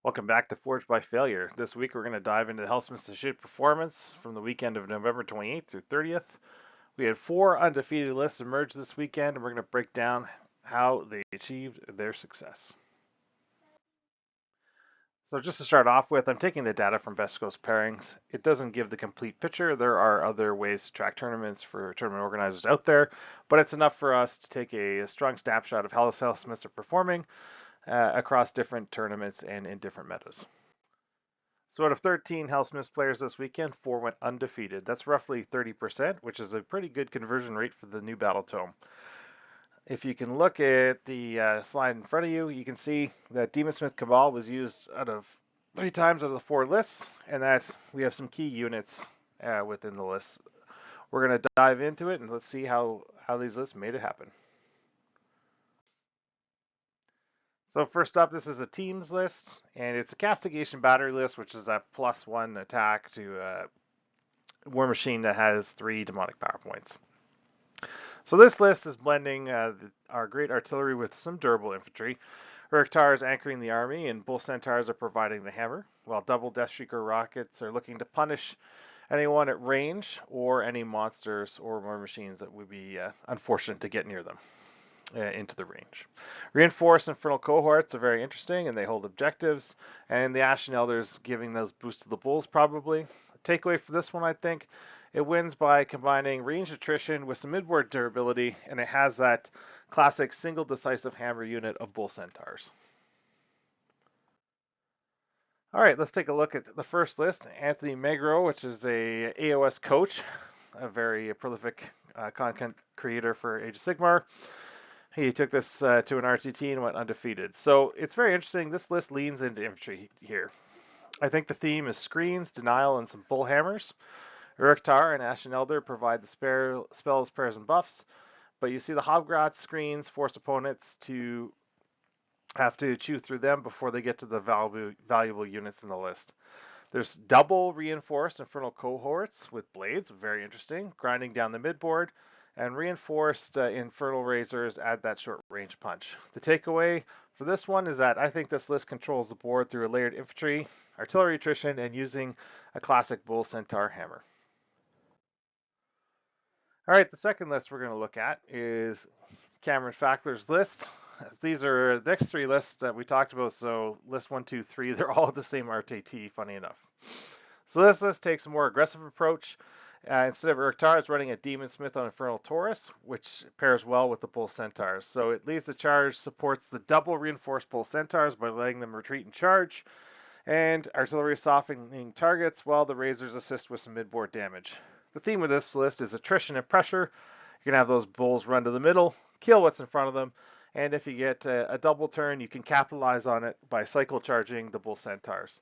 Welcome back to Forged by Failure. This week we're going to dive into the Helsmiths of Hashut performance from the weekend of November 28th through 30th. We had 4 undefeated lists emerge this weekend, and we're going to break down how they achieved their success. So just to start off with, I'm taking the data from Best Coast pairings. It doesn't give the complete picture. There are other ways to track tournaments for tournament organizers out there, but it's enough for us to take a strong snapshot of how the Helsmiths are performing across different tournaments and in different metas. So out of 13 Helsmiths players this weekend, 4 went undefeated. That's roughly 30%, which is a pretty good conversion rate for the new Battle Tome. If you can look at the slide in front of you, you can see that Demon Smith Cabal was used out of 3 times out of the 4 lists, and that we have some key units within the list. We're going to dive into it and let's see how these lists made it happen. So first up, this is a teams list, and it's a castigation battery list, which is a +1 attack to War Machine that has 3 demonic power points. So this list is blending our great artillery with some durable infantry. Uruktar is anchoring the army, and Bull Centaurs are providing the hammer, while double Deathstreaker rockets are looking to punish anyone at range or any monsters or war machines that would be unfortunate to get near them into the range. Reinforced Infernal Cohorts are very interesting, and they hold objectives, and the Ashen Elders giving those boosts to the Bulls probably. Takeaway for this one, I think, it wins by combining range attrition with some midboard durability, and it has that classic single decisive hammer unit of Bull Centaurs. All right, let's take a look at the first list. Anthony Megro, which is a AOS coach, a very prolific content creator for Age of Sigmar. He took this to an RTT and went undefeated. So it's very interesting. This list leans into infantry here. I think the theme is screens, denial, and some bull hammers. Uruktar and Ashen Elder provide the spells, pairs, and buffs, but you see the Hobgrot screens force opponents to have to chew through them before they get to the valuable units in the list. There's double reinforced Infernal Cohorts with blades, very interesting, grinding down the midboard, and reinforced Infernal Razors add that short range punch. The takeaway for this one is that I think this list controls the board through a layered infantry, artillery attrition, and using a classic Bull Centaur hammer. All right, the second list we're going to look at is Cameron Fackler's list. These are the next 3 lists that we talked about. So list 1, 2, 3, they're all the same RTT, funny enough. So this list takes a more aggressive approach. Instead of Uruktar, it's running a Demon Smith on Infernal Taurus, which pairs well with the Bull Centaurs. So it leads the charge, supports the double reinforced Bull Centaurs by letting them retreat and charge, and artillery softening targets while the Razors assist with some midboard damage. The theme of this list is attrition and pressure. You can have those bulls run to the middle, kill what's in front of them, and if you get a double turn, you can capitalize on it by cycle charging the Bull Centaurs.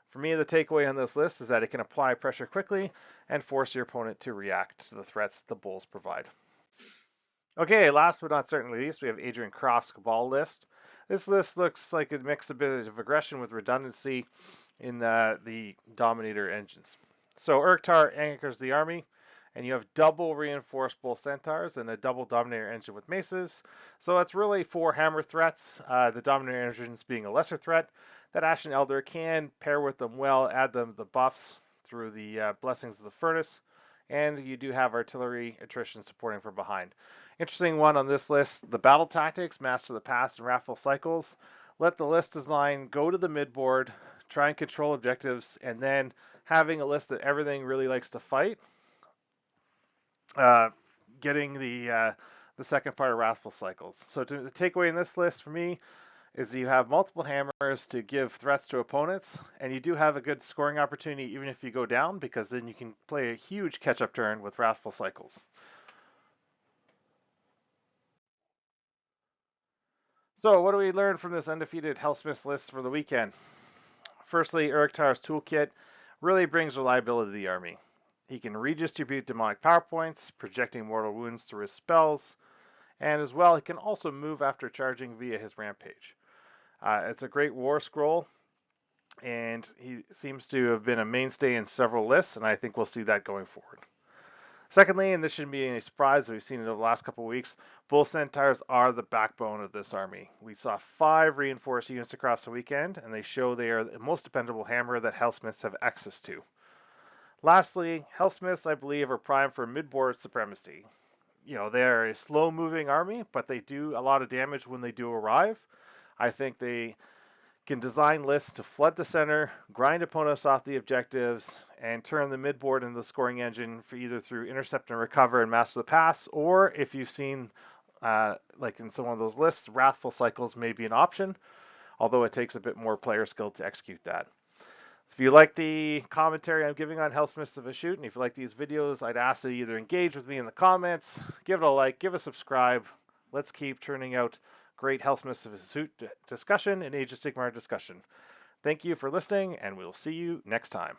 For me, the takeaway on this list is that it can apply pressure quickly and force your opponent to react to the threats the Bulls provide. Okay, last but not certainly least, we have Adrian Croft's Cabal list. This list looks like it mixes a bit of aggression with redundancy in the Dominator engines. So Uruktar anchors the army, and you have double reinforced Bull Centaurs and a double Dominator engine with maces. So it's really 4 hammer threats, the Dominator engines being a lesser threat. That Ashen Elder can pair with them well, add them the buffs through the Blessings of the Furnace, and you do have artillery attrition supporting from behind. Interesting one on this list, the battle tactics, Master the Past and Wrathful Cycles. Let the list design go to the midboard, try and control objectives, and then having a list that everything really likes to fight, getting the second part of Wrathful Cycles. So the takeaway in this list for me is you have multiple hammers to give threats to opponents, and you do have a good scoring opportunity even if you go down, because then you can play a huge catch-up turn with Wrathful Cycles. So what do we learn from this undefeated Helsmiths list for the weekend? Firstly, Uruktar's toolkit really brings reliability to the army. He can redistribute demonic power points, projecting mortal wounds through his spells, and as well, he can also move after charging via his rampage. It's a great war scroll, and he seems to have been a mainstay in several lists, and I think we'll see that going forward. Secondly, and this shouldn't be any surprise, we've seen it over the last couple of weeks, bull centaurs are the backbone of this army. We saw 5 reinforced units across the weekend, and they show they are the most dependable hammer that Helsmiths have access to. Lastly, Helsmiths, I believe, are primed for mid-board supremacy. They are a slow-moving army, but they do a lot of damage when they do arrive. I think they can design lists to flood the center, grind opponents off the objectives, and turn the midboard into the scoring engine for either through intercept and recover and master the pass, or if you've seen, like in some of those lists, wrathful cycles may be an option, although it takes a bit more player skill to execute that. If you like the commentary I'm giving on Helsmiths of Hashut, and if you like these videos, I'd ask that you either engage with me in the comments, give it a like, give a subscribe. Let's keep turning out great Helsmiths of Hashut discussion and Age of Sigmar discussion. Thank you for listening, and we'll see you next time.